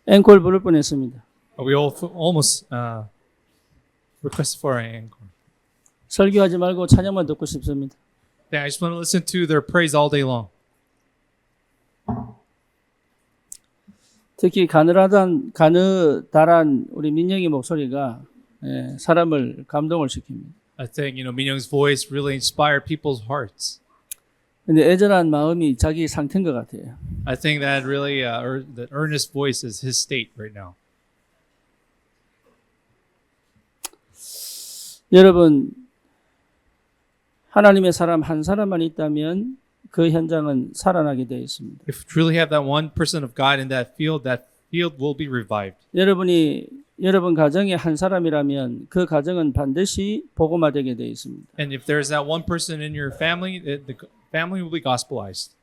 앵콜 부를 뻔했습니다. We all almost requested for an encore. 설교하지 말고 찬양만 듣고 싶습니다. Yeah, I just want to listen to their praise all day long. 특히 가느다란 우리 민영이 목소리가 사람을 감동을 시킵니다. I think Minyoung's voice really inspired people's hearts. 근데 애절한 마음이 자기 상태인 것 같아요. I think that really the earnest voice is his state right now. 여러분, 하나님의 사람 한 사람만 있다면 그 현장은 살아나게 되어 있습니다. If we truly have that one person of God in that field will be revived. 여러분 가정에 한 사람이라면 그 가정은 반드시 복음화되게 되어 있습니다. And if there's that one person in your family, the family will be gospelized.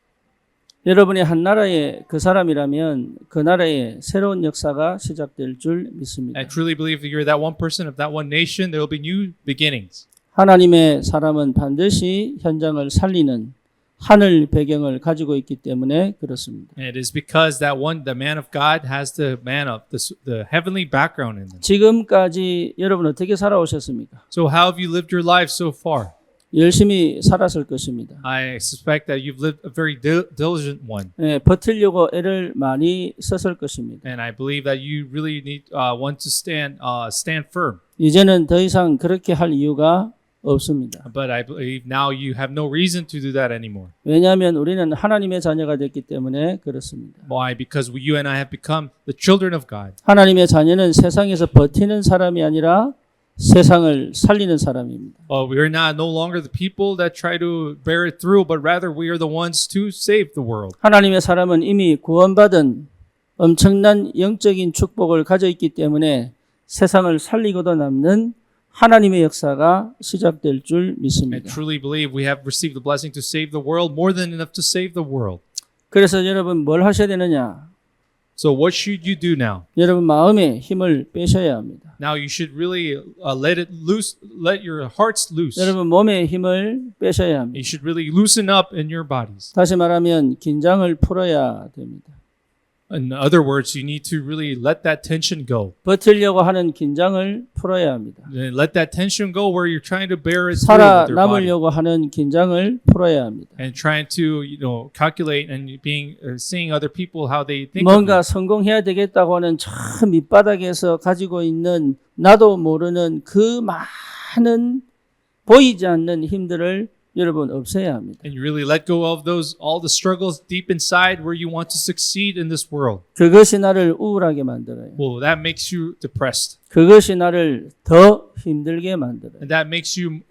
여러분이 한 나라의 그 사람이라면 그 나라의 새로운 역사가 시작될 줄 믿습니다. I truly believe if you're that one person of that one nation, there will be new beginnings. 하나님의 사람은 반드시 현장을 살리는 하늘 배경을 가지고 있기 때문에 그렇습니다. And it is because the man of God has the heavenly background in them. 지금까지 여러분 어떻게 살아오셨습니까? So how have you lived your life so far? 열심히 살았을 것입니다. I suspect that you've lived a very diligent one. 버티려고 애를 많이 썼을 것입니다. And I believe that you really want to stand firm. 이제는 더 이상 그렇게 할 이유가 없습니다. But I believe now you have no reason to do that anymore. 왜냐하면 우리는 하나님의 자녀가 됐기 때문에 그렇습니다. Why? Because you and I have become the children of God. 하나님의 자녀는 세상에서 버티는 사람이 아니라 세상을 살리는 사람입니다. We are no longer the people that try to bear it through, but rather we are the ones to save the world. 하나님의 사람은 이미 구원받은 엄청난 영적인 축복을 가져 있기 때문에 세상을 살리고도 남는 하나님의 역사가 시작될 줄 I 믿습니다. truly believe we have received the blessing to save the world more than enough to save the world. 그래서 여러분 뭘 하셔야 되느냐? So what should you do now? 여러분 마음에 힘을 빼셔야 합니다. Now you should really let your hearts loose. 여러분 몸에 힘을 빼셔야 합니다. You should really loosen up in your bodies. 다시 말하면 긴장을 풀어야 됩니다. In other words, you need to really let that tension go. 버티려고 하는 긴장을 풀어야 합니다. Let that tension go where you're trying to bear it through with your body. 살아남으려고 하는 긴장을 풀어야 합니다. And trying to, calculate and seeing other people how they think. 뭔가 성공해야 되겠다고 하는 저 밑바닥에서 가지고 있는 나도 모르는 그 많은 보이지 않는 힘들을 여러분 없애야 합니다. And you really let go of all the struggles deep inside where you want to succeed in this world. 그것이 나를 우울하게 만들어요. Well, that makes you depressed. 그것이 나를 더 힘들게 만들어요. And that makes you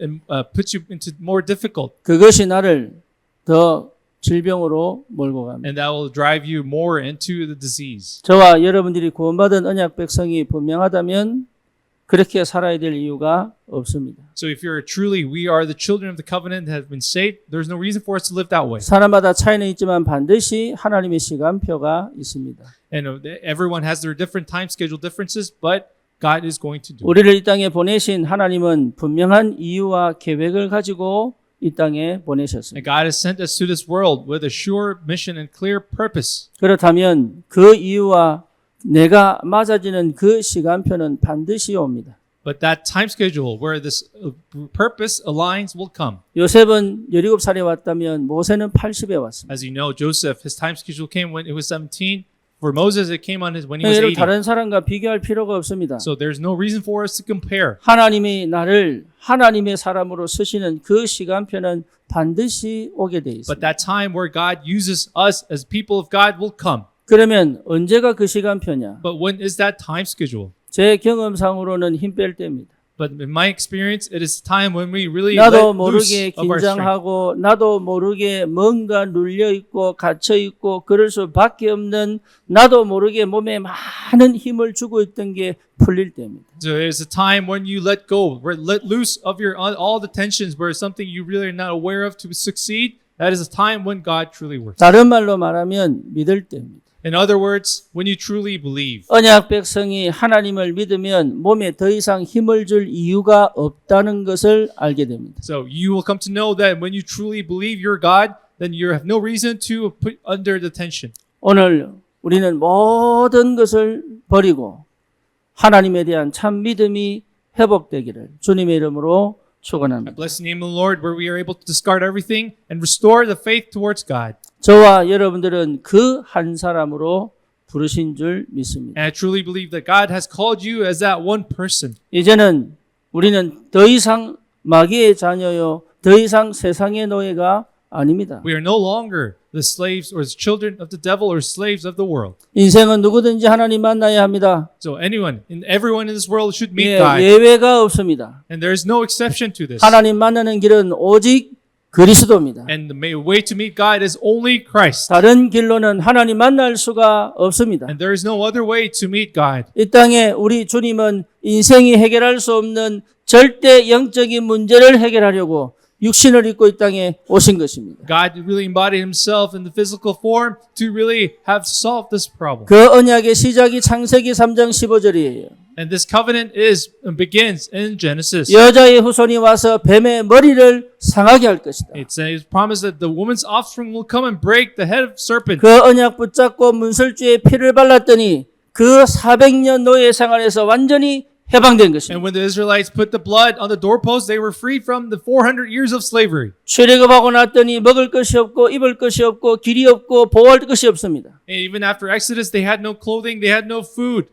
puts you into more difficult. 그것이 나를 더 질병으로 몰고 갑니다. And that will drive you more into the disease. 저와 여러분들이 구원받은 언약 백성이 분명하다면 그렇게 살아야 될 이유가 없습니다. So if we are the children of the covenant that have been saved, there's no reason for us to live that way. 사람마다 차이는 있지만 반드시 하나님의 시간표가 있습니다. And everyone has their different time schedule differences, but God is going to do it. 우리를 이 땅에 보내신 하나님은 분명한 이유와 계획을 가지고 이 땅에 보내셨습니다. And God has sent us to this world with a sure mission and clear purpose. 그렇다면 그 이유와 내가 맞아지는 그 시간표는 반드시 옵니다. But that time schedule where this purpose aligns will come. 요셉은 17살에 왔다면 모세는 80에 왔습니다. As you know, Joseph, his time schedule came when he was 17. For Moses, it came when he was 여러분 80. 다른 사람과 비교할 필요가 없습니다. So there's no reason for us to compare. 하나님이 나를 하나님의 사람으로 쓰시는 그 시간표는 반드시 오게 돼 있습니다. But that time where God uses us as people of God will come. 그러면 언제가 그 시간표냐? But when is that time schedule? 제 경험상으로는 힘 뺄 때입니다. But in my experience, it is time when we really 나도 let loose 모르게 of our strength. 긴장하고 나도 모르게 뭔가 눌려 있고 갇혀 있고 그럴 수밖에 없는 나도 모르게 몸에 많은 힘을 주고 있던 게 풀릴 때입니다. So there's a time when you let go, let loose of all the tensions where something you really are not aware of to succeed. That is a time when God truly works. 다른 말로 말하면 믿을 때입니다. In other words, when you truly believe. 언약 백성이 하나님을 믿으면 몸에 더 이상 힘을 줄 이유가 없다는 것을 알게 됩니다. So you will come to know that when you truly believe your God, then you have no reason to put under the tension. 오늘 우리는 모든 것을 버리고 하나님에 대한 참 믿음이 회복되기를 주님의 이름으로 I 축원합니다. bless the name of the Lord where we are able to discard everything and restore the faith towards God. 저와 여러분들은 그 한 사람으로 부르신 줄 믿습니다. And I truly believe that God has called you as that one person. 이제는 우리는 더 이상 마귀의 자녀요, 더 이상 세상의 노예가 아닙니다. We are no longer the slaves or the children of the devil or slaves of the world. 인생은 누구든지 하나님 만나야 합니다. So anyone and everyone in this world should meet 예, God. 예외가 없습니다. And there is no exception to this. 하나님 만나는 길은 오직 그리스도입니다. And the way to meet God is only Christ. 다른 길로는 하나님 만날 수가 없습니다. And there is no other way to meet God. 이 땅에 우리 주님은 인생이 해결할 수 없는 절대 영적인 문제를 해결하려고 육신을 입고 이 땅에 오신 것입니다. God really embodied himself in the physical form to really have solved this problem. 그 언약의 시작이 창세기 3장 15절이에요. And this covenant begins in Genesis. 여자의 후손이 와서 뱀의 머리를 상하게 할 것이다. It says, promise that the woman's offspring will come and break the head of serpent. 그 언약 붙잡고 문설주에 피를 발랐더니 그 400년 노예 생활에서 완전히 해방된 것입니다. And when the Israelites put the blood on the doorpost, they were freed from the 400 years of slavery. 출애굽하고 났더니 먹을 것이 없고 입을 것이 없고 길이 없고 보호할 것이 없습니다. And even after Exodus, they had no clothing, they had no food.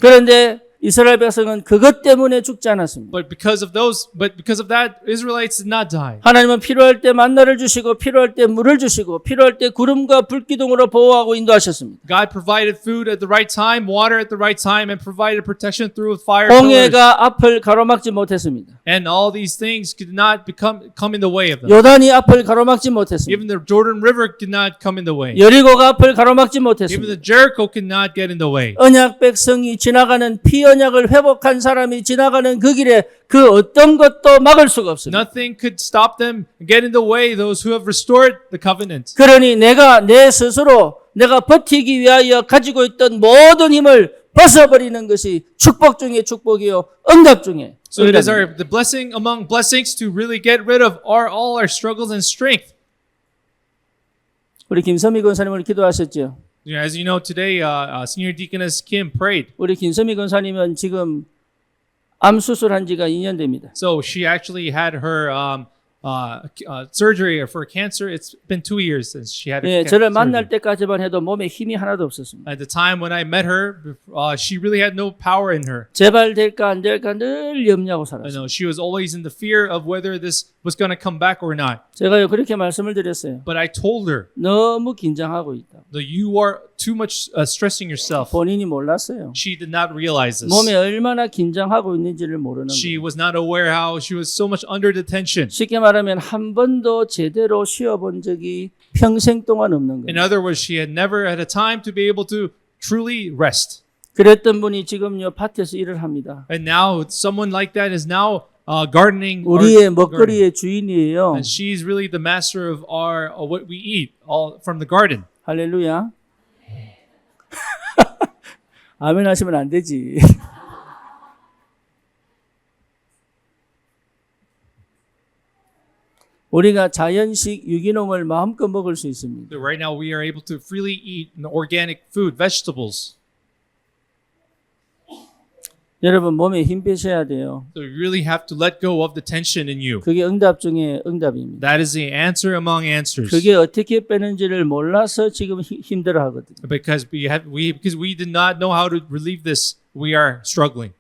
그런데 이스라엘 백성은 그것 때문에 죽지 않았습니다. But because of that, Israelites did not die. 하나님은 필요할 때 만나를 주시고 필요할 때 물을 주시고 필요할 때 구름과 불기둥으로 보호하고 인도하셨습니다. God provided food at the right time, water at the right time, and provided protection through fire pillars. 홍해가 앞을 가로막지 못했습니다. And all these things could not come in the way of them. 요단이 앞을 가로막지 못했습니다. Even the Jordan River could not come in the way. 여리고가 앞을 가로막지 Even 못했습니다. the Jericho could not get in the way. 언약 백성이 지나가는 피언약을 회복한 사람이 지나가는 그 길에 그 어떤 것도 막을 수가 없습니다. Nothing could stop them and get in the way, those who have restored the covenant. 그러니 내가 내 스스로 내가 버티기 위하여 가지고 있던 모든 힘을 벗어버리는 것이 축복 중에 축복이요 응답 중에 So it is 응답입니다. the blessing among blessings to really get rid of all our struggles and strength. 우리 김선미 권사님을 기도하셨죠. As you know, today, Senior Deaconess Kim prayed. 우리 김선미 권사님은 지금 암 수술한 지가 2년 됩니다. So she actually had her surgery for cancer. It's been 2 years since she had her 예, 저를 만날 surgery. 때까지만 해도 몸에 힘이 하나도 없었습니다. At the time when I met her, she really had no power in her. 재발 될까 안 될까 늘 염려하고 I 살았어요. know she was always in the fear of whether this was going to come back or not. 제가요 그렇게 말씀을 드렸어요. But I told her 너무 긴장하고 있다. that you are too much stressing yourself. 본인이 몰랐어요. She did not realize this. 몸에 얼마나 긴장하고 있는지를 모르는 She 거예요. was not aware how she was so much under the tension. 쉽게 말하면 한 번도 제대로 쉬어본 적이 평생 동안 없는 In 거예요. other words, she had never had a time to be able to truly rest. 그랬던 분이 지금요 밭에서 일을 합니다. And now someone like that is now gardening. 우리의 먹거리의 주인이에요. And she's really the master of our what we eat all from the garden. 할렐루야. 아멘 하시면 안 되지. 우리가 자연식 유기농을 마음껏 먹을 수 있습니다. So right now we are able to freely eat organic food, vegetables. 여러분 몸에 힘 빼셔야 돼요. So you really have to let go of the tension in you. 그게 응답 중에 응답입니다. That is the answer among answers. 그게 어떻게 빼는지를 몰라서 지금 힘들어 하거든요. Because we did not know how to relieve this, we are struggling.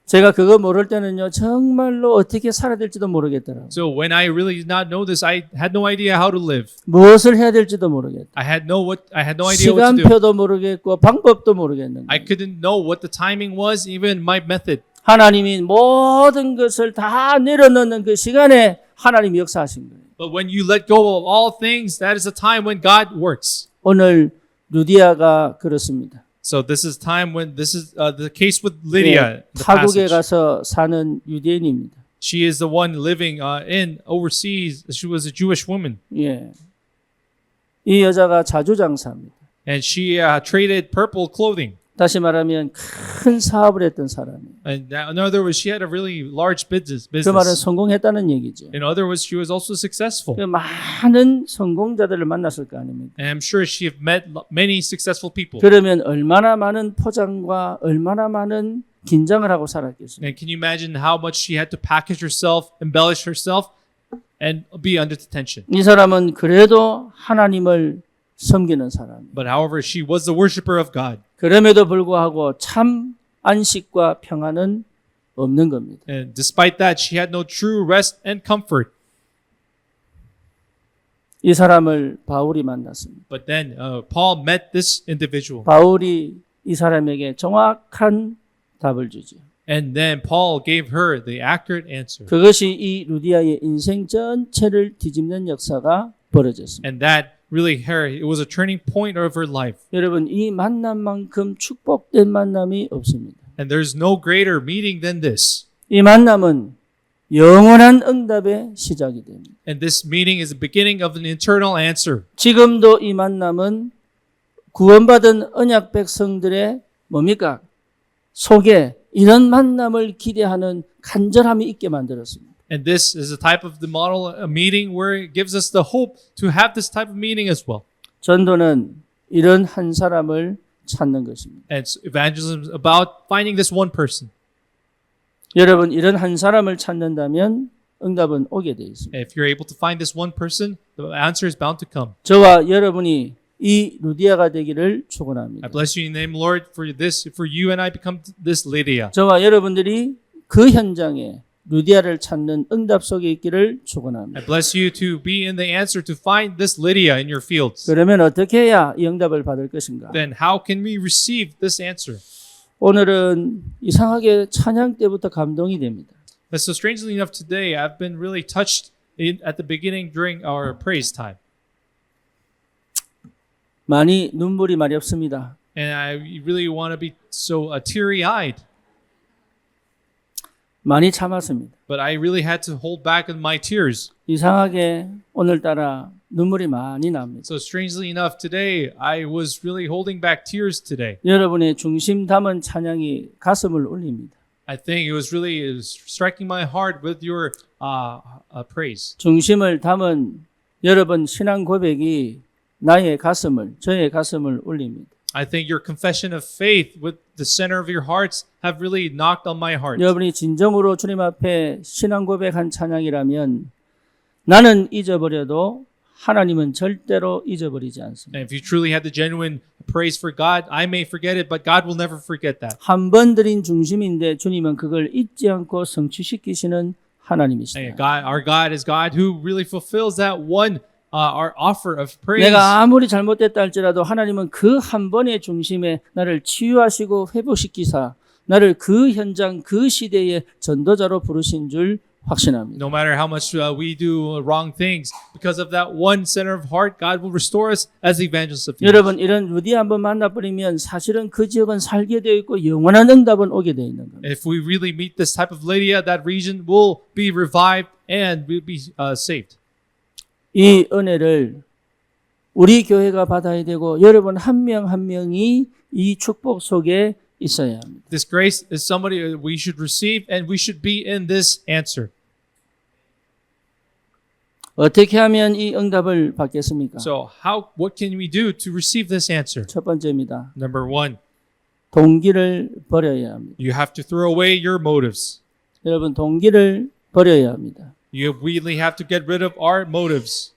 제가 그거 모를 때는요 정말로 어떻게 살아야 될지도 모르겠더라고요. So when I really did not know this, I had no idea how to live. 무엇을 해야 될지도 모르겠다. I had no idea what to do. 시간표도 모르겠고 방법도 모르겠는 I 거예요. couldn't know what the timing was, even my method. 하나님이 모든 것을 다 내려놓는 그 시간에 하나님이 역사하신 거예요. But when you let go of all things, that is a time when God works. 오늘 루디아가 그렇습니다. So this is time when this is the case with Lydia. 예, The 타국에 passage. 가서 사는 유대인입니다. She is the one living in overseas. She was a Jewish woman, 예, 이 여자가 자주장사입니다. and she traded purple clothing. 다시 말하면 큰 사업을 했던 사람이에요. And in other words, she had a really large business. 그 말은 business. 성공했다는 얘기죠. In other words, she was also successful. 그 많은 성공자들을 만났을 거 아닙니까? And I'm sure she have met many successful people. 그러면 얼마나 많은 포장과 얼마나 많은 긴장을 하고 살았겠습니까? And can you imagine how much she had to package herself, embellish herself, and be under detention? 이 사람은 그래도 하나님을 섬기는 사람이에요. But however, she was the worshiper of God. 그럼에도 불구하고 참 안식과 평안은 없는 겁니다. And despite that, she had no true rest and comfort. 이 사람을 바울이 만났습니다. But then Paul met this individual. 바울이 이 사람에게 정확한 답을 주죠. And then Paul gave her the accurate answer. 그것이 이 루디아의 인생 전체를 뒤집는 역사가 벌어졌습니다. And that really it was a turning point of her life. 여러분, 이 만남만큼 축복된 만남이 없습니다. And there's no greater meeting than this. 이 만남은 영원한 응답의 시작이 됩니다. And this meeting is the beginning of an eternal answer. 지금도 이 만남은 구원받은 언약 백성들의 뭡니까? 속에 이런 만남을 기대하는 간절함이 있게 만들었습니다. And this is a type of the model a meeting where it gives us the hope to have this type of meeting as well. 전도는 이런 한 사람을 찾는 것입니다. And evangelism is about finding this one person. 여러분, 이런 한 사람을 찾는다면 응답은 오게 되어 있습니다. And if you're able to find this one person, the answer is bound to come. 저와 여러분이 이 루디아가 되기를 축원합니다. I bless you in the name, Lord, for this, for you and I become this Lydia. 저와 여러분들이 그 현장에 루디아를 찾는 응답 속에 있기를 축원합니다. I bless you to be in the answer to find this Lydia in your fields. 그러면 어떻게 해야 이 응답을 받을 것인가? Then how can we receive this answer? 오늘은 이상하게 찬양 때부터 감동이 됩니다. But so strangely enough, today I've been really touched at the beginning during our praise time. 많이 눈물이 많이 없습니다. And I really want to be so teary-eyed. 많이 참았습니다. But I really had to hold back on my tears. 이상하게 오늘따라 눈물이 많이 납니다. So strangely enough, today I was really holding back tears today. 여러분의 중심 담은 찬양이 가슴을 울립니다. I think it was striking my heart with your praise. 중심을 담은 여러분 신앙 고백이 나의 가슴을, 저의 가슴을 울립니다. I think your confession of faith with the center of your hearts have really knocked on my heart. 여러분이 진정으로 주님 앞에 신앙 고백한 찬양이라면 나는 잊어버려도 하나님은 절대로 잊어버리지 않습니다. And if you truly have the genuine praise for God, I may forget it, but God will never forget that. 한 번 드린 중심인데 주님은 그걸 잊지 않고 성취시키시는 And 하나님이시다. our God is God who really fulfills that one our offer of praise. 내가 아무리 잘못됐다 할지라도 하나님은 그 한 번의 중심에 나를 치유하시고 회복시키사 나를 그 현장 그 시대의 전도자로 부르신 줄 확신합니다. No matter how much we do wrong things, because of that one center of heart, God will restore us as evangelists of faith. 여러분, 이런 루디 한번 만나버리면 사실은 그 지역은 살게 되어 있고 영원한 응답은 오게 되어 있는 겁니다. If we really meet this type of Lydia, that region will be revived and will be saved. 이 은혜를 우리 교회가 받아야 되고 여러분 한 명 한 명이 이 축복 속에 있어야 합니다. This grace is somebody we should receive, and we should be in this answer. 어떻게 하면 이 응답을 받겠습니까? So what can we do to receive this answer? 첫 번째입니다. Number one, 동기를 버려야 합니다. you have to throw away your motives. 여러분, 동기를 버려야 합니다. You really have to get rid of our motives.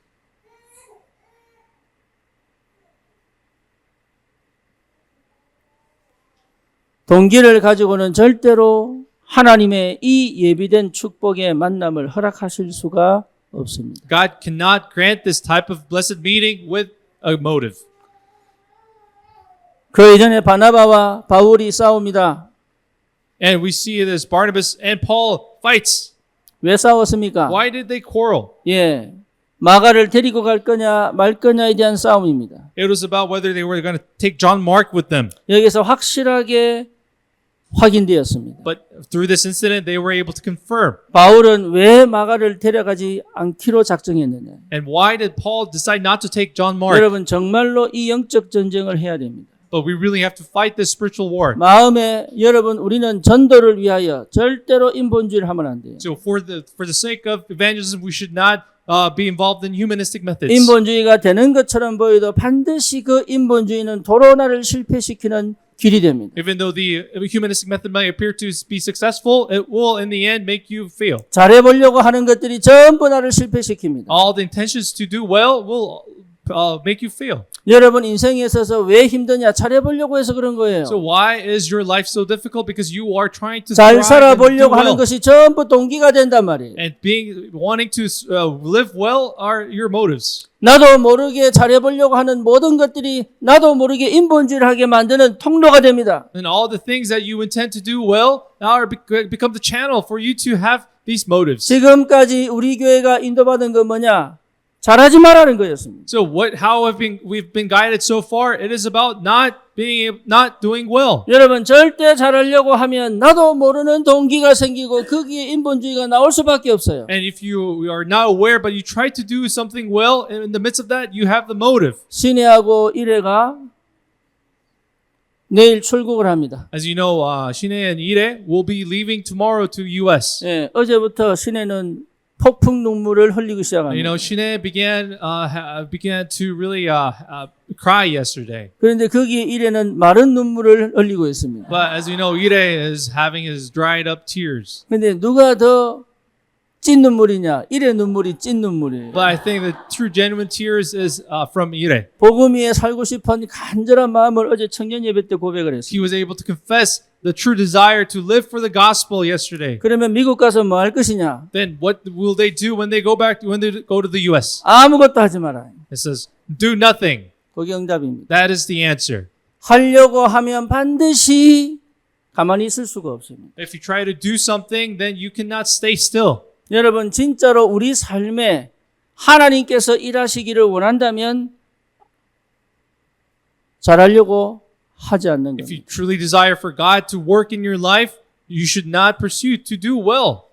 동기를 가지고는 절대로 하나님의 이 예비된 축복의 만남을 허락하실 수가 없습니다. God cannot grant this type of blessed meeting with a motive. 그 이전에 바나바와 바울이 싸웁니다. And we see this Barnabas and Paul fights. 왜 싸웠습니까? Why did they quarrel? 예, 마가를 데리고 갈 거냐 말 거냐에 대한 싸움입니다. It was about whether they were going to take John Mark with them. 여기서 확실하게 확인되었습니다. But through this incident, they were able to confirm. 바울은 왜 마가를 데려가지 않기로 작정했느냐? And why did Paul decide not to take John Mark? 여러분 정말로 이 영적 전쟁을 해야 됩니다. But we really have to fight this spiritual war. 마음에 여러분 우리는 전도를 위하여 절대로 인본주의를 하면 안 돼요. So for the sake of evangelism, we should not be involved in humanistic methods. 인본주의가 되는 것처럼 보여도 반드시 그 인본주의는 도로 나를 실패시키는 길이 됩니다. Even though the humanistic method might appear to be successful, it will in the end make you fail. 잘해보려고 하는 것들이 전부 나를 실패시킵니다. All the intentions to do well will make you fail. 여러분 인생에 있어서 왜 힘드냐? 잘해보려고 해서 그런 거예요. So why is your life so difficult? Because you are trying to 잘 thrive and do 살아보려고 하는 well. 것이 전부 동기가 된단 말이에요. And wanting to live well are your motives. 나도 모르게 잘해보려고 하는 모든 것들이 나도 모르게 인본주의를 하게 만드는 통로가 됩니다. And all the things that you intend to do well now become the channel for you to have these motives. 지금까지 우리 교회가 인도받은 건 뭐냐? 잘하지 말라는 거였습니다. So how we've been guided so far? It is about not doing well. 여러분 절대 잘하려고 하면 나도 모르는 동기가 생기고 거기에 인본주의가 나올 수밖에 없어요. And if you are not aware, but you try to do something well, and in the midst of that, you have the motive. 신혜하고 일혜가 내일 출국을 합니다. As you know, Shine and Ire will be leaving tomorrow to U.S. 예, 어제부터 신혜는 폭풍 눈물을 흘리고 You 시작합니다. know, Shine began to really cry yesterday. 그런데 거기에 일혜는 마른 눈물을 흘리고 있습니다. But as you know, Ire is having his dried up tears. 그런데 누가 더 찐 눈물이냐? 일혜 눈물이 찐 눈물이에요. But I think the true genuine tears is from Ire. 복음 위에 살고 싶은 간절한 마음을 어제 청년 예배 때 고백을 했어요. He was able to confess the true desire to live for the gospel yesterday. 그러면 미국 가서 뭐 할 것이냐? Then what will they do when they go to the U.S.? 아무것도 하지 마라. It says, do nothing. 그게 응답입니다. That is the answer. 하려고 하면 반드시 가만히 있을 수가 없습니다. If you try to do something, then you cannot stay still. 여러분 진짜로 우리 삶에 하나님께서 일하시기를 원한다면 잘하려고 하지 않는 If you 겁니다. truly desire for God to work in your life, you should not pursue to do well.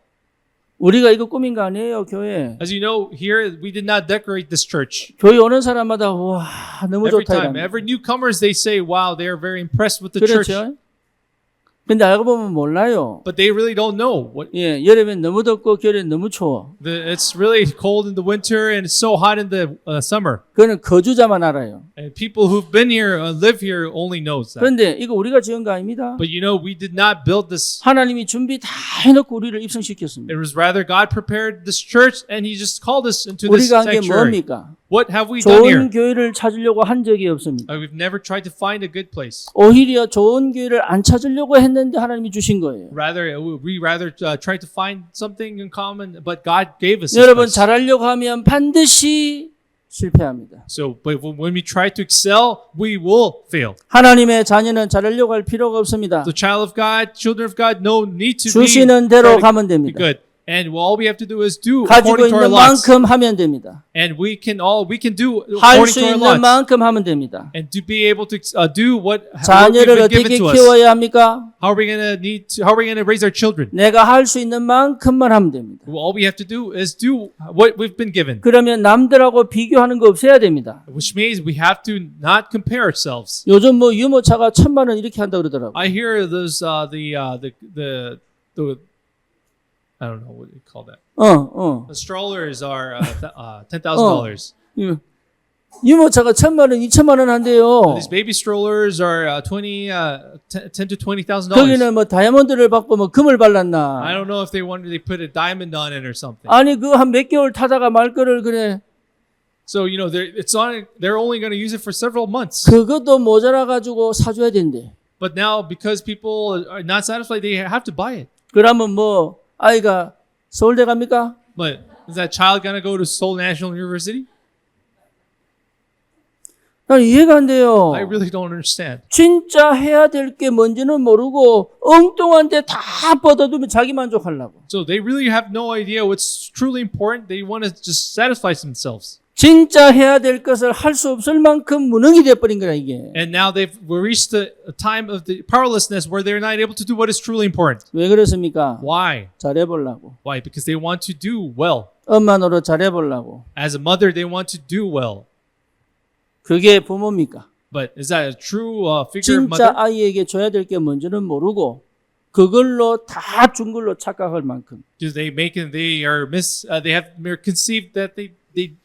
우리가 이거 꾸민 거 아니에요, 교회. As you know, here we did not decorate this church. 교회 오는 사람마다 와 너무 Every 좋다 time, 이랍니다. every newcomers, they say, wow, they are very impressed with the church. 그렇죠? 근데 알고 보면 몰라요. But they really don't know. 예, 여름엔 너무 덥고 겨울엔 너무 추워. It's really cold in the winter and it's so hot in the summer. 그거는 거주자만 알아요. And people who've been here, live here, only knows that. 그런데 이거 우리가 지은 거 아닙니다. But you know, we did not build this. 하나님이 준비 다 해놓고 우리를 입성시켰습니다. It was rather God prepared this church and He just called us into this 우리가 한 게 sanctuary. 뭡니까? What have we done here? 좋은 교회를 찾으려고 한 적이 없습니다. We've never tried to find a good place. 오히려 좋은 교회를 안 찾으려고 했는데 하나님이 주신 거예요. We rather tried to find something in common, but God gave us this 여러분 place. 잘하려고 하면 반드시 실패합니다. So, but when we try to excel, we will fail. 하나님의 자녀는 잘하려고 할 필요가 없습니다. The child of God, children of God, no need to 주시는 try 대로 to 가면 be 됩니다. good. And all we have to do is do 가지고 according to our 있는 lots. 만큼 하면 됩니다. And we can do 할 according 수 to our 있는 lots. 만큼 하면 됩니다. And to be able to do what we've 자녀를 been given 어떻게 to us. 키워야 합니까? How are we gonna raise our children? 내가 할 수 있는 만큼만 하면 됩니다. All we have to do is do what we've been given. 그러면 남들하고 비교하는 거 없애야 됩니다. Which means we have to not compare ourselves. 요즘 뭐 유모차가 1,000만 원 이렇게 한다 그러더라고요. I hear those the I don't know what you call that. The strollers are $10,000. 유모차가 1,000만 원, 2,000만 원 한대요. These baby strollers are $10,000 to $20,000. 거기는 뭐 다이아몬드를 받고 뭐 금을 I 발랐나. don't know if they put a diamond on it or something. 아니 그 한 몇 개월 타다가 말 거를 그래. So you know they're only going to use it for several months. 그것도 모자라 가지고 사줘야 된대. But now because people are not satisfied, they have to buy it. 그러면 뭐 아이가 서울대 갑니까? But is that child going to go to Seoul National University? 난 이해가 안 돼요. I really don't understand. 진짜 해야 될 게 뭔지는 모르고 엉뚱한 데 다 뻗어두면 자기 만족하려고. So they really have no idea what's truly important. They want to just satisfy themselves. 진짜 해야 될 것을 할 수 없을 만큼 무능이 돼버린 거야 이게. And now they've reached the time of the powerlessness where they're not able to do what is truly important. 왜 그렇습니까? Why? 잘해보려고. Why? Because they want to do well. 엄마 노릇 잘해보려고. As a mother, they want to do well. 그게 부모입니까? But is that a true figure of 진짜 mother? 아이에게 줘야 될 게 뭔지는 모르고 그걸로 다 준 걸로 착각할 만큼 Do they make it? They are they have conceived that they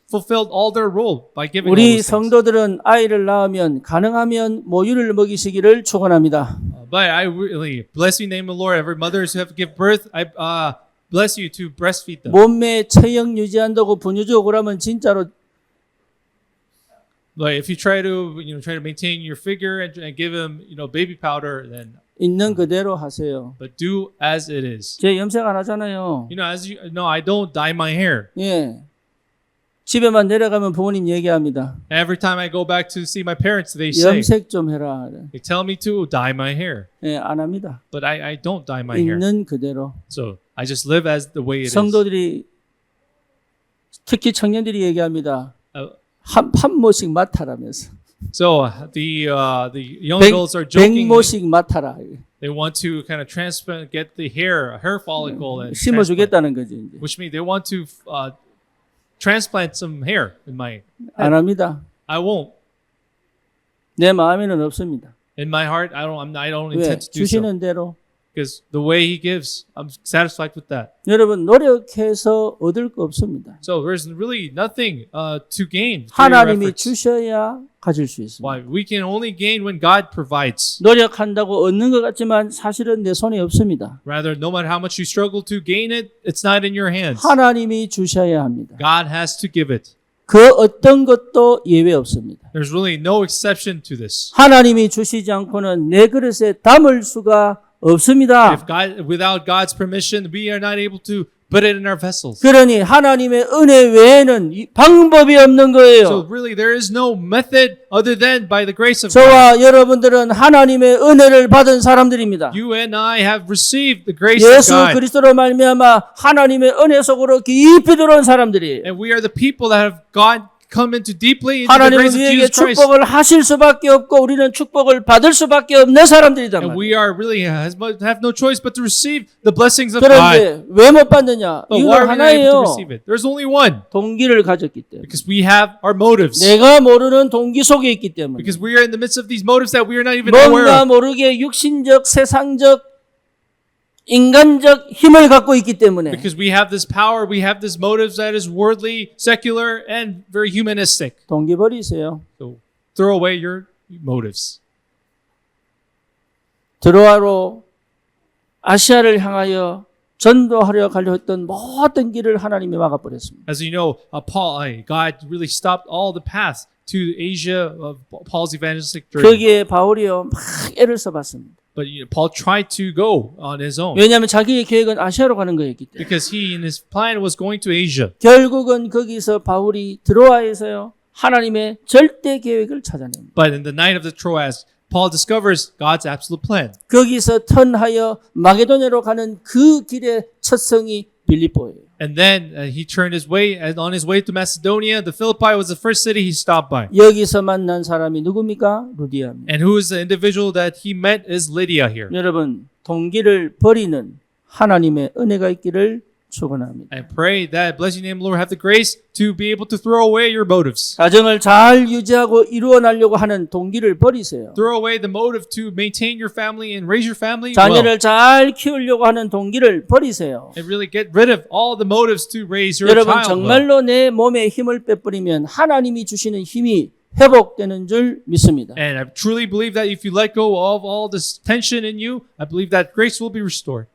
fulfilled all their role by giving all 우리 those things. 성도들은 아이를 낳으면 가능하면 모유를 먹이시기를 축원합니다. But I really bless you, name the Lord. Every mothers who have to give birth, I bless you to breastfeed them. 몸매 체형 유지한다고 분유족을 하면 진짜로 But if you try to maintain your figure and give them baby powder, then 있는 그대로 하세요. but do as it is. 제 염색 안 하잖아요. As you know, I don't dye my hair. 예. 집에만 내려가면 부모님 얘기합니다. Every time I go back to see my parents, they say, 염색 좀 해라. they tell me to dye my hair. 예, 안 합니다. But I don't dye my hair. 있는 그대로. So I just live as the way it is. 성도들이 특히 청년들이 얘기합니다. Uh, 한 모씩 맡아라면서. So the young adults are joking. 100모씩 맡아라. They want to kind of transplant, get the hair follicle, and 심어 transplant, 주겠다는 거죠, 이제. which means they want to transplant some hair in my. 안 합니다. I won't. 내 마음에는 없습니다. In my heart, I don't 왜? intend to do so. 주시는 대로. Because the way He gives, I'm satisfied with that. 여러분 노력해서 얻을 거 없습니다. So there's really nothing to gain. through your 하나님이 efforts. 주셔야 가질 수 있습니다. Why? We can only gain when God provides. 노력한다고 얻는 것 같지만 사실은 내 손에 없습니다. Rather, no matter how much you struggle to gain it, it's not in your hands. 하나님이 주셔야 합니다. God has to give it. 그 어떤 것도 예외 없습니다. There's really no exception to this. 하나님이 주시지 않고는 내 그릇에 담을 수가 없습니다. Without God's permission, we are not able to put it in our vessels. 그러니 하나님의 은혜 외에는 방법이 없는 So 거예요. really, there is no method other than by the grace of God. 저와 여러분들은 하나님의 은혜를 받은 사람들입니다. You and I have received the grace 예수 of God. 그리스도로 말미암아 하나님의 은혜 속으로 깊이 들어온 사람들이에요. And we are the people that have come into deeply into the 하나님은 grace of 우리에게 Jesus Christ. 축복을 하실 수밖에 없고 우리는 축복을 받을 수밖에 없는 사람들이단 And 말이에요. we are really have no choice but to receive the blessings of God. 그런데 왜 못 받느냐? But why 이유는 are we not able to 하나예요. receive it? There's only one. 동기를 가졌기 때문에. Because we have our motives. 내가 모르는 동기 속에 있기 때문에. Because we are in the midst of these motives that we are not even aware 뭔가 of. 모르게 육신적, 세상적, 인간적 힘을 갖고 있기 때문에 Because we have this power, we have this motives that is worldly, secular, and very humanistic. 동기 버리세요. So throw away your motives. 드로아로 아시아를 향하여 전도하려 가려 했던 모든 길을 하나님이 막아버렸습니다. As you know, God really stopped all the paths to Asia of Paul's evangelistic journey. 거기에 바울이요 막 애를 써봤습니다. But Paul tried to go on his own 왜냐하면 자기의 계획은 아시아로 가는 거였기 때문에. because he, in his plan, was going to Asia. 결국은 거기서 바울이 드로아에서요 하나님의 절대 계획을 찾아냅니다. But in the night of the Troas, Paul discovers God's absolute plan. 거기서 턴하여 마게도냐로 가는 그 길의 첫 성이 빌립보예요. And then he turned his way, and on his way to Macedonia, the Philippi was the first city he stopped by. 여기서 만난 사람이 누굽니까? 루디아입니다. And who is the individual that he met is Lydia here. 여러분 동기를 버리는 하나님의 은혜가 있기를 축원합니다. I pray that, bless your name, Lord, have the grace to be able to throw away your motives. 가정을 잘 유지하고 이루어나려고 하는 동기를 버리세요. Throw away the motive to maintain your family and raise your family well. 자녀를 잘 키우려고 하는 동기를 버리세요. And really get rid of all the motives to raise your 여러분 child well. 정말로 내 몸에 힘을 빼버리면 하나님이 주시는 힘이 회복되는 줄 믿습니다. And I truly believe that if you let go of all this tension in you, I believe that grace will be restored.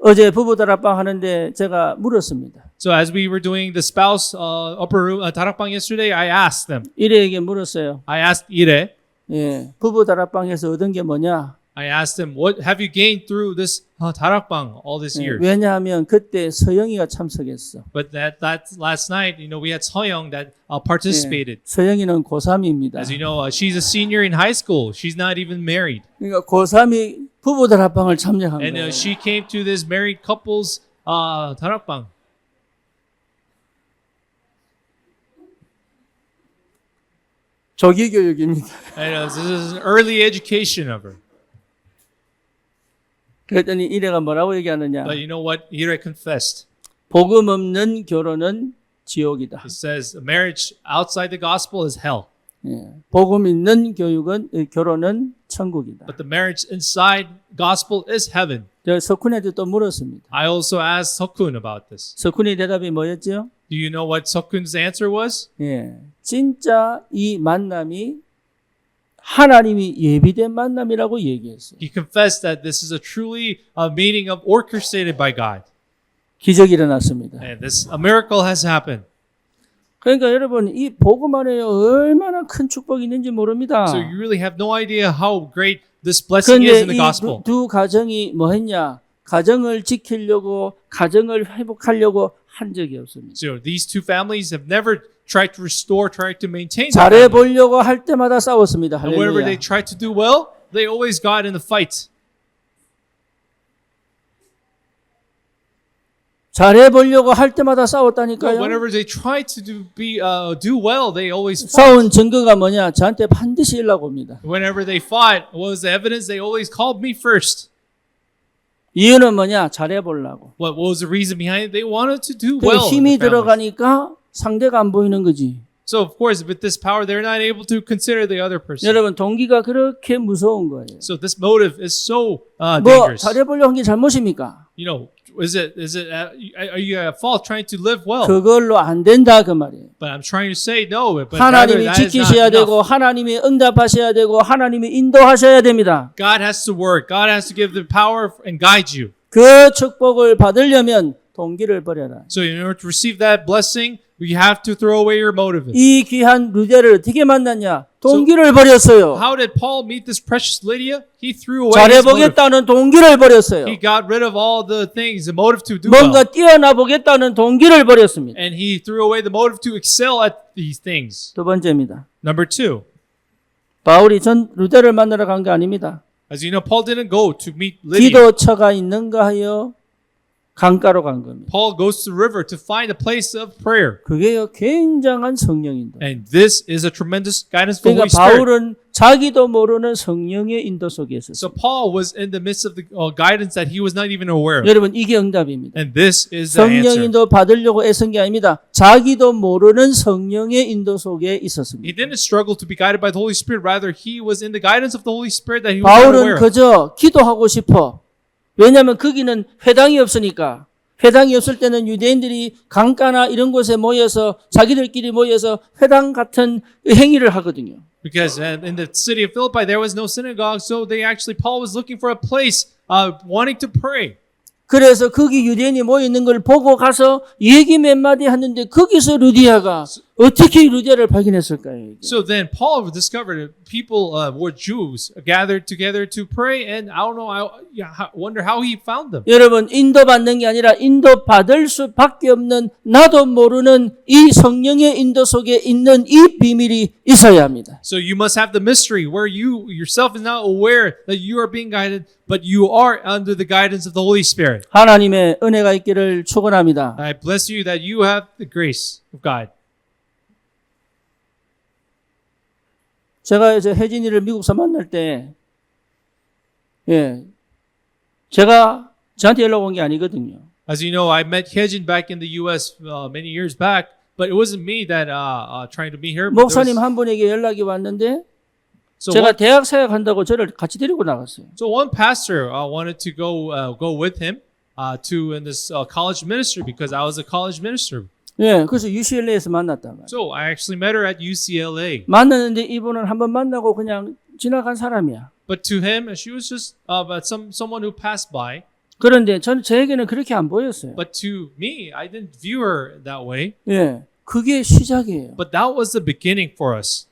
어제 부부 다락방 하는데 제가 물었습니다. So as we were doing the spouse upper room 다락방 yesterday, I asked them. 이래에게 물었어요. I asked Ire. 예, 부부 다락방에서 얻은 게 뭐냐? I asked him, what have you gained through this 다락방 all these 예, years? 왜냐하면 그때 서영이가 참석했어. But that last night, we had Soyoung that participated. 예, 서영이는 고3입니다. As you know, she's a senior in high school. She's not even married. 그러니까 고3이 부부 다락방을 참여한 And 거예요. she came to this married couple's 다락방. 조기 교육입니다. And this is an early education of her. 그랬더니 이래가 뭐라고 얘기하느냐? But you know what? Ire confessed. 복음 없는 결혼은 지옥이다. He says, marriage outside the gospel is hell. 예, 복음 있는 결혼은 천국이다. But the marriage inside gospel is heaven. 저 석훈에도 또 물었습니다. I also asked Sokun about this. 석훈의 대답이 뭐였죠? Do you know what Sokun's answer was? 예, 진짜 이 만남이 하나님이 예비된 만남이라고 얘기했어요. He confessed that this is a truly a meeting of orchestrated by God. 기적이 일어났습니다. And a miracle has happened. 그러니까 여러분 이 복음 안에 얼마나 큰 축복이 있는지 모릅니다. So you really have no idea how great this blessing is in 그런데 the gospel. 이 두 가정이 뭐 했냐? 가정을 지키려고 가정을 회복하려고 한 적이 없습니다. So these two families have never tried to restore, tried to maintain. their 잘해 family. 보려고 할 때마다 싸웠습니다. And whenever they 할렐루야. tried to do well, they always got in the fight. 잘해 보려고 할 때마다 But 싸웠다니까요. whenever they tried to do well, they always fought. 싸운 증거가 뭐냐? 저한테 반드시 연락 옵니다. Whenever they fought, what was the evidence? They always called me first. 이유는 뭐냐? 잘해 보려고. What was the reason behind it? They wanted to do 그 well. in 힘이 the families. 들어가니까 상대가 안 보이는 거지. So of course, with this power, they're not able to consider the other person. 여러분 동기가 그렇게 무서운 거예요. So this motive is so 뭐 dangerous. 잘해 보려고 한 게 잘못입니까? You know, are you at fault trying to live well? 그걸로 안 된다 그 말이에요. But I'm trying to say no. But rather 하나님이 that is not 지키셔야 enough. 되고 하나님이 응답하셔야 되고 하나님이 인도하셔야 됩니다. God has to work. God has to give the power and guide you. 그 축복을 받으려면 동기를 버려라. So in order to receive that blessing, you have to throw away your motive. 이 귀한 루데를 어떻게 만났냐? 동기를 버렸어요. How did Paul meet this precious Lydia? He threw away his motive. 잘해보겠다는 동기를 버렸어요. He got rid of all the things, the motive to do well. 뭔가 뛰어나 보겠다는 동기를 버렸습니다. And he threw away the motive to excel at these things. 두 번째입니다. Number two, 바울이 전 루데를 만나러 간 게 아닙니다. as you know, Paul didn't go to meet Lydia. 기도처가 있는가 하여 강가로 간 겁니다. Paul goes to the river to find a place of prayer. 그게요 굉장한 성령인도. And this is a tremendous guidance from the 그러니까 Holy Spirit. 바울은 자기도 모르는 성령의 인도 속에 있었어요. So Paul was in the midst of the guidance that he was not even aware of. 여러분 이게 응답입니다. And this is the 성령 answer. 인도 받으려고 애쓴 게 아닙니다. 자기도 모르는 성령의 인도 속에 He 있었습니다. didn't struggle to be guided by the Holy Spirit. Rather, he was in the guidance of the Holy Spirit that he was not aware 바울은 of. 그저 기도하고 싶어. 왜냐하면 거기는 회당이 없으니까. 회당이 없을 때는 유대인들이 강가나 이런 곳에 모여서 자기들끼리 모여서 회당 같은 행위를 하거든요. Because in the city of Philippi, there was no synagogue. So Paul was looking for a place, wanting to pray. 그래서 거기 유대인이 모여 있는 걸 보고 가서 얘기 몇 마디 하는데 거기서 루디아가 어떻게 루디아를 발견했을까요? 이게? So then Paul discovered that people were Jews gathered together to pray. And I don't know, wonder how he found them. 여러분 인도받는 게 아니라 인도받을 수밖에 없는 나도 모르는 이 성령의 인도 속에 있는 이 비밀이 있어야 합니다. So you must have the mystery where you yourself is not aware that you are being guided, but you are under the guidance of the Holy Spirit. 하나님의 은혜가 있기를 축원합니다. I bless you that you have the grace of God. 제가 이제 혜진이를 미국에서 만날 때, 제가 저한테 연락 온 게 아니거든요. As you know, I met Hyejin back in the U.S. Many years back, but it wasn't me that trying to meet her. but there 목사님 was- 한 분에게 연락이 왔는데, So 제가 one, 대학 생활한다고 저를 같이 데리고 나갔어요. so one pastor wanted to go with him to in this college ministry because I was a college minister. 그래서 UCLA에서 만났단 말이에요. So I actually met her at UCLA. 만났는데 이분은 한번 만나고 그냥 지나간 사람이야. But to him, she was just someone who passed by. 그런데 저에게는 그렇게 안 보였어요. But to me, I didn't view her that way. 그게 시작이에요. But that was the beginning for us.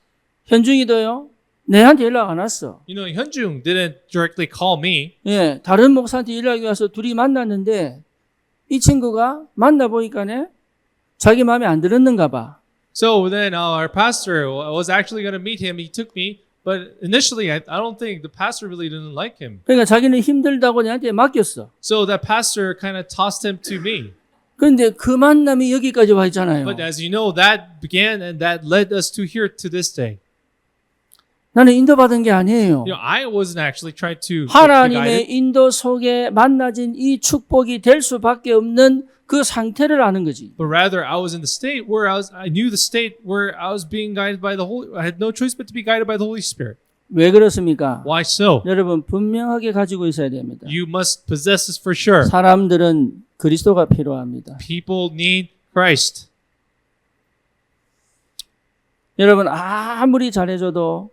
현중이도요. 내한테 연락 안 왔어. You know, Hyunjung didn't directly call me. 다른 목사한테 연락이 와서 둘이 만났는데 이 친구가 만나보니까네 자기 마음에 안 들었는가 봐. So then our pastor was actually going to meet him. He took me. But initially, I don't think the pastor really didn't like him. 그러니까 자기는 힘들다고 내한테 맡겼어. So that pastor kind of tossed him to me. 그런데 그 만남이 여기까지 와 있잖아요. But as you know, that began and that led us to here to this day. 나는 인도받은 게 아니에요. You know, I wasn't actually trying to be 하나님의 guided, 인도 속에 만나진 이 축복이 될 수밖에 없는 그 상태를 아는 거지. but rather I was in the state where I knew the state where I was being guided by the Holy. I had no choice but to be guided by the Holy Spirit. 왜 그렇습니까? Why so? 여러분 분명하게 가지고 있어야 됩니다. You must possess this for sure. 사람들은 그리스도가 필요합니다. People need Christ. 여러분 아무리 잘해줘도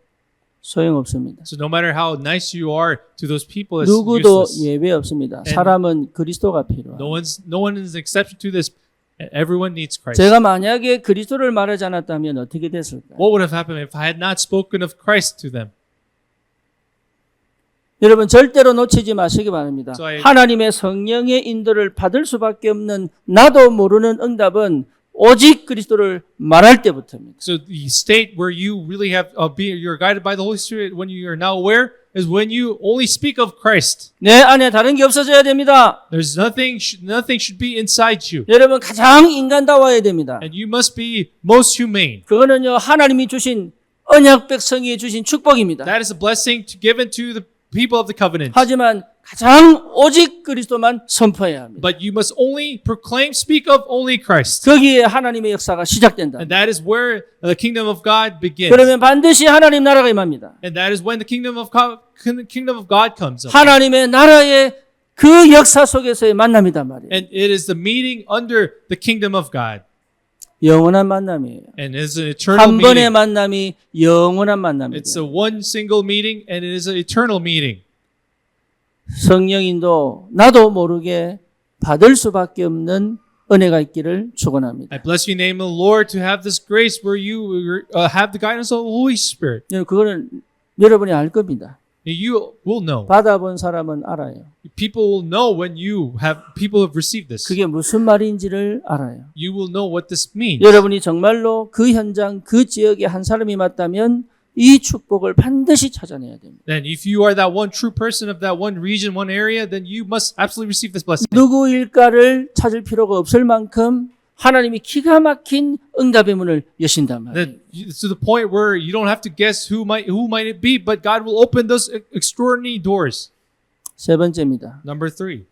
소용없습니다. So no matter how nice you are to those people, it's 누구도 useless. 예외 없습니다. 사람은 그리스도가 필요합니다. No one is an exception to this. Everyone needs Christ. 제가 만약에 그리스도를 말하지 않았다면 어떻게 됐을까요? What would have happened if I had not spoken of Christ to them? 여러분 절대로 놓치지 마시기 바랍니다. So 하나님의 성령의 인도를 받을 수밖에 없는 나도 모르는 응답은 오직 그리스도를 말할 때부터입니다. So the state where you really have you're guided by the Holy Spirit when you are now aware is when you only speak of Christ. 내 안에 다른 게 없어져야 됩니다. There's nothing should be inside you, 여러분 가장 인간다워야 됩니다. and you must be most humane. 그거는요 하나님이 주신 언약 백성이 주신 축복입니다. That is a blessing given to the people of the covenant. 하지만 가장 오직 그리스도만 선포해야 합니다. But you must only speak of only Christ. 거기에 하나님의 역사가 시작된다. And that is where the kingdom of God begins. 그러면 반드시 하나님 나라가 임합니다. And that is when the kingdom of God comes up. 하나님의 나라의 그 역사 속에서의 만남이단 말이에요. And it is the meeting under the kingdom of God. 영원한 만남이에요. And it is an eternal 한 번의 meeting. 만남이 영원한 만남이에요. It's a one single meeting and it is an eternal meeting. 성령인도 나도 모르게 받을 수밖에 없는 은혜가 있기를 축원합니다. I bless you in the name of the Lord to have this grace where you have the guidance of the Holy Spirit. 그거는 여러분이 알 겁니다. You will know. 받아본 사람은 알아요. People will know when people have received this. 그게 무슨 말인지를 알아요. You will know what this means. 여러분이 정말로 그 현장, 그 지역의 한 사람이 맞다면 이 축복을 반드시 찾아내야 됩니다. Then if you are that one true person of that one region, one area, then you must absolutely receive this blessing. 누구일까를 찾을 필요가 없을 만큼 하나님이 기가 막힌 응답의 문을 여신단 말이에요. Then to the point where you don't have to guess who might it be, but God will open those extraordinary doors. 세 번째입니다. Number 3.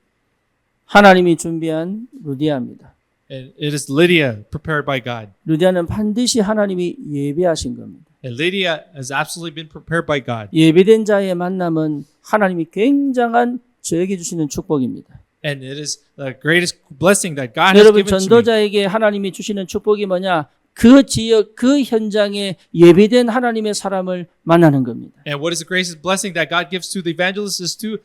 하나님이 준비한 루디아입니다. And it is Lydia prepared by God. 루디아는 반드시 하나님이 예배하신 겁니다. And Lydia has absolutely been prepared by God. 예배된 자의 만남은 하나님이 굉장한 저에게 주시는 축복입니다. And it is the greatest blessing that God has 여러분 given to me. 전도자에게 하나님이 주시는 축복이 뭐냐? 그 지역, 그 현장에 예배된 하나님의 사람을 만나는 겁니다. And what is the greatest blessing that God gives to the evangelist is to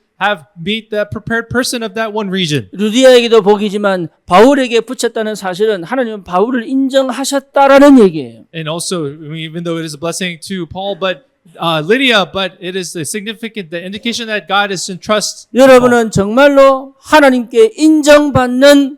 meet the prepared person of that one region. 루디아에게도 복이지만 바울에게 붙였다는 사실은 하나님은 바울을 인정하셨다라는 얘기예요. And also, even though it is a blessing to Paul, but Lydia, but it is the indication that God is in trust. 여러분은 정말로 하나님께 인정받는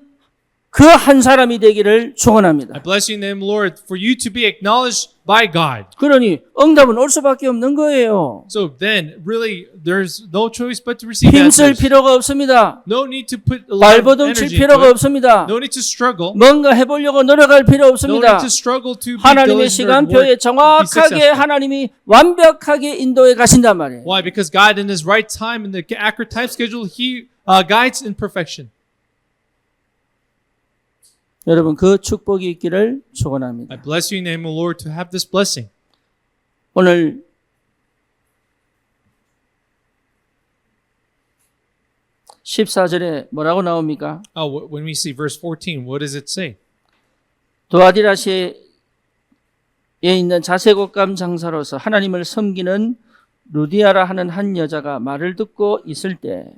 그 한 사람이 되기를 축원합니다. I bless you in the name of the Lord for you to be acknowledged by God. 그러니 응답은 올 수밖에 없는 거예요. So then, really, there's no choice but to receive 힘쓸 answers. 필요가 없습니다. No need to put a lot of 발버둥 칠 energy 필요가 into it. 없습니다. No need to struggle. 뭔가 해보려고 노력할 필요 No 없습니다. need to struggle to be 하나님의 diligent or 시간표에 work, be 정확하게 successful. 하나님이 완벽하게 인도해 가신단 말이에요. Why? Because God, in His right time, in the accurate time schedule, He guides in perfection. 여러분 그 축복이 있기를 축원합니다. I bless you in the name of the Lord to have this blessing. 오늘 14절에 뭐라고 나옵니까? When we see verse 14, what does it say? 도아디라시에 있는 자색옷감 장사로서 하나님을 섬기는 루디아라 하는 한 여자가 말을 듣고 있을 때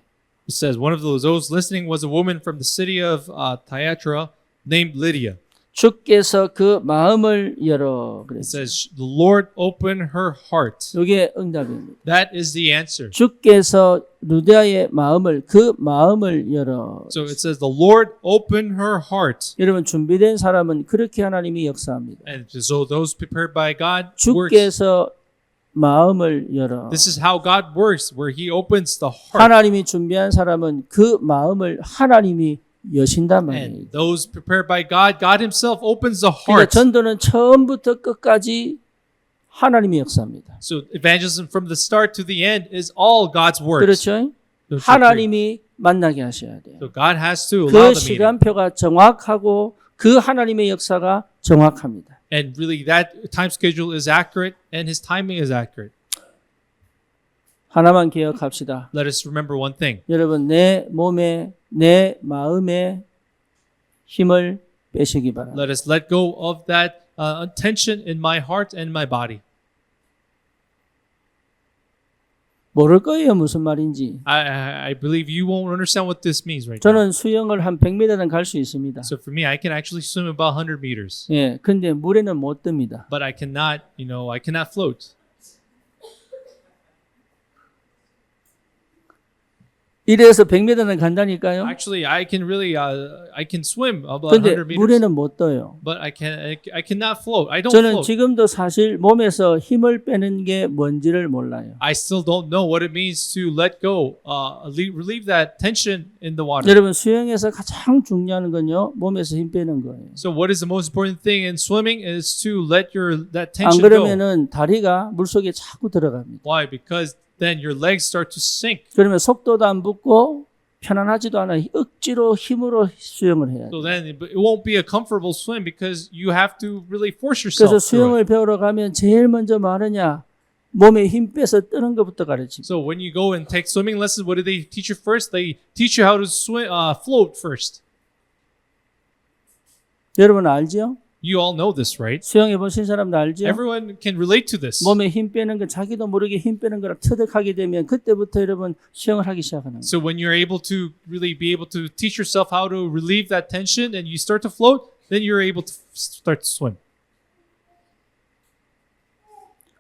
It says, one of those listening was a woman from the city of Thyatira named Lydia. 주께서 그 마음을 열어 It 그랬어요. says, the Lord opened her heart. 이게 응답입니다. That is the answer. 주께서 루디아의 그 마음을 열어. So it says, the Lord opened her heart. 여러분 준비된 사람은 그렇게 하나님이 역사합니다. And so those prepared by God works. 주께서 마음을 열어. This is how God works, where He opens the heart. 하나님이 준비한 사람은 그 마음을 하나님이 여신단 말이에요. And those prepared by God, God Himself opens the 그러니까 heart. 전도는 처음부터 끝까지 하나님의 역사입니다. So evangelism from the start to the end is all God's works. 그렇죠? Don't you agree? 하나님이 만나게 하셔야 돼요. So God has to allow 그 the meeting. 시간표가 정확하고 그 하나님의 역사가 정확합니다. And really that time schedule is accurate and his timing is accurate. 하나만 기억합시다. Let us remember one thing. 여러분 내 몸에 내 마음에 힘을 빼시기 바랍니다. Let us let go of that tension in my heart and my body. 모를 거예요 무슨 말인지. I believe you won't understand what this means right now. 저는 수영을 한 100m는 갈 수 있습니다. So for me, I can actually swim about 100 meters, 예, 근데 물에는 못 듭니다. but I cannot, I cannot float. 이래서 100m는 간다니까요. Actually, I can swim about 근데 100 meters, 물에는 못 떠요. but I cannot float. I don't 저는 float. 지금도 사실 몸에서 힘을 빼는 게 뭔지를 몰라요. I still don't know what it means to let go, relieve that tension in the water. 여러분 수영에서 가장 중요한 건요 몸에서 힘 빼는 거예요. So what is the most important thing in swimming is to let that 안 tension go. 그러면은 다리가 물 속에 자꾸 들어갑니다. Why? Because then your legs start to sink. 그러면 속도도 안 붙고 편안하지도 않아. 억지로 힘으로 수영을 해야 So 돼요. then it won't be a comfortable swim because you have to really force 그래서 yourself through it. 수영을 배우러 가면 제일 먼저 말하냐 몸에 힘 빼서 뜨는 것부터 가르칩니다. So when you go and take swimming lessons, what do they teach you first? They teach you how to swim, float first. 여러분 알죠? You all know this, right? 수영해 보신 사람도 알죠? Everyone can relate to this. 몸에 힘 빼는 건 자기도 모르게 힘 빼는 거라 터득하게 되면 그때부터 여러분 수영을 하기 시작하는 거예요. So when you're able to really be able to teach yourself how to relieve that tension and you start to float, then you're able to start to swim.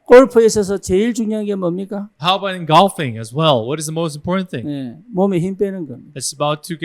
골프에 있어서 제일 중요한 게 뭡니까? How about in golfing as well? What is the most important thing? 네, 몸에 힘 빼는 겁니다. It's about to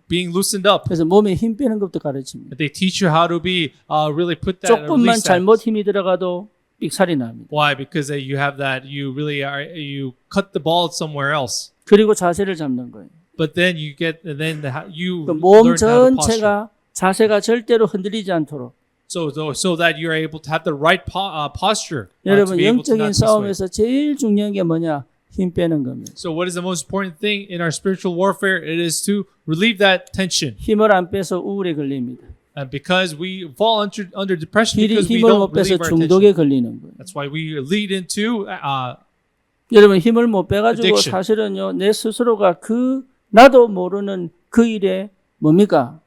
being loosened up. 그래서 몸에 힘 빼는 것부터 가르칩니다. They teach you how to be really put that. 조금만 Release that. 잘못 힘이 들어가도 삑살이 납니다. Why? Because you have that. You really are. You cut the ball somewhere else. 그리고 자세를 잡는 거예요. But then you get. And then you 그 몸 learn how to posture. 전체가 자세가 절대로 흔들리지 않도록. So that you're able to have the right posture. To 여러분 be able to 영적인 not be swayed. 싸움에서 제일 중요한 게 뭐냐? 힘 빼는 겁니다. So what is the most important thing in our spiritual warfare? It is to relieve that tension. 힘을 안 빼서 우울에 걸립니다. And because we fall under depression because we 힘을 don't 못 빼서 relieve our 중독에 tension. 걸리는 거예요. That's why we lead into 여러분 힘을 못 빼가지고 addiction. 사실은요 내 스스로가 그 나도 모르는 그 일에 뭡니까?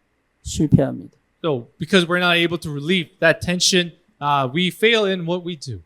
실패합니다. so because we're not able to relieve that tension, we fail in what we do.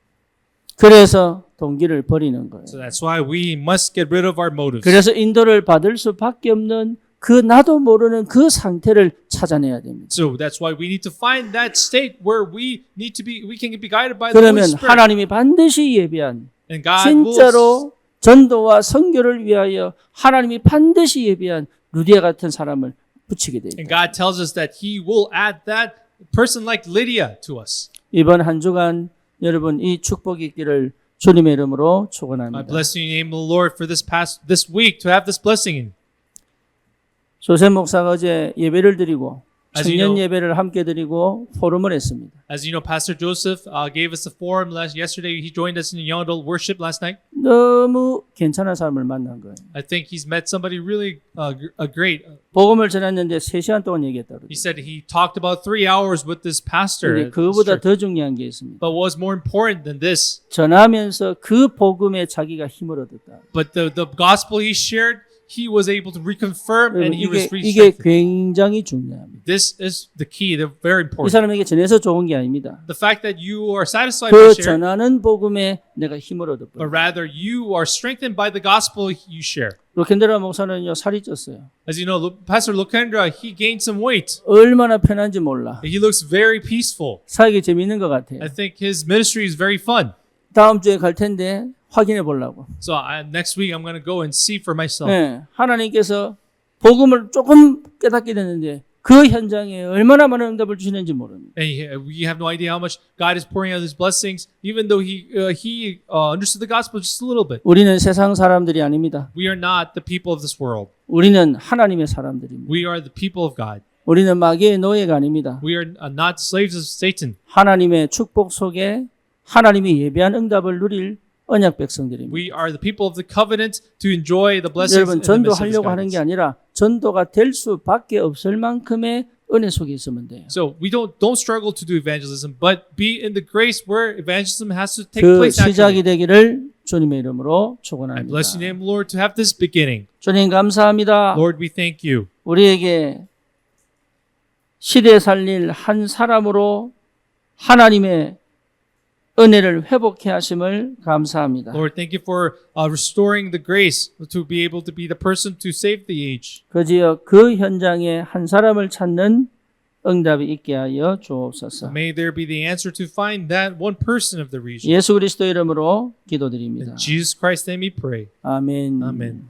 그래서 동기를 버리는 거예요. So that's why we must get rid of our motives. 그래서 인도를 받을 수밖에 없는 그 나도 모르는 그 상태를 찾아내야 됩니다. So that's why we need to find that state where we can be guided by the Holy 그러면 Spirit. 하나님이 반드시 예비한 And God will, 진짜로 전도와 선교를 위하여 하나님이 반드시 예비한 루디아 같은 사람을 붙이게 and 됩니다. God tells us that He will add that person like Lydia to us. 이번 한 주간 여러분 이 축복이 있기를 주님의 이름으로 I 축원합니다. bless you in the name of the Lord for this week to have this blessing. 조셉 목사가 어제 예배를 드리고 As you 청년 know- 예배를 함께 드리고 포럼을 했습니다. As you know, Pastor Joseph gave us a forum yesterday. He joined us in the young adult worship last night. 너무 괜찮은 사람을 만난 거예요. I think he's met somebody really a great. 복음을 전했는데 3시간 동안 얘기했다고. He said he talked about 3 hours with this pastor. 근데 그거보다 더 중요한 게 있습니다. But what was more important than this? 전하면서 그 복음에 자기가 힘을 얻었다. But the gospel he shared, he was able to reconfirm and he was 이게 strengthened. 굉장히 중요합니다. This is the key. They're very 이 important. 사람에게 전해서 좋은 게 아닙니다. The fact that you are satisfied 그 by sharing, 전하는 복음에 내가 힘을 but 얻었다. rather you are strengthened by the gospel you share. 로켄드라 목사는요 살이 쪘어요. As you know, Pastor Lukendra, he gained some weight. 얼마나 편한지 몰라. He looks very peaceful. 사역이 재밌는 것 같아요. I think his ministry is very fun. 다음 주에 갈 텐데 확인해 보려고. So next week I'm going to go and see for myself. 네, 하나님께서 복음을 조금 깨닫게 됐는데 그 현장에 얼마나 많은 응답을 주시는지 모릅니다. And we have no idea how much God is pouring out His blessings, even though He understood the gospel just a little bit. 우리는 세상 사람들이 아닙니다. We are not the people of this world. 우리는 하나님의 사람들입니다. We are the people of God. 우리는 마귀의 노예가 아닙니다. We are not slaves of Satan. 하나님의 축복 속에 하나님이 예비한 응답을 누릴 언약 백성들입니다. We are the people of the covenant to enjoy the blessings 여러분 in the midst of His 전도하려고 하는 게 guidance. 아니라 전도가 될 수밖에 없을 만큼의 은혜 속에 있으면 돼요. So we don't struggle to do evangelism, but be in the grace where evangelism has to take 그 place 시작이 naturally. 되기를 주님의 이름으로 I 축원합니다. bless your name, Lord, to have this beginning. 주님 감사합니다. Lord, we thank you. 우리에게 시대 살릴 한 사람으로 하나님의 은혜를 회복해 하심을 감사합니다. Lord, thank you for restoring the grace to be able to be the person to save the age. 그지어 그 현장에 한 사람을 찾는 응답이 있게 하여 주옵소서. May there be the answer to find that one person of the region. 예수 그리스도 이름으로 기도드립니다. In Jesus Christ's name we pray. 아멘. Amen.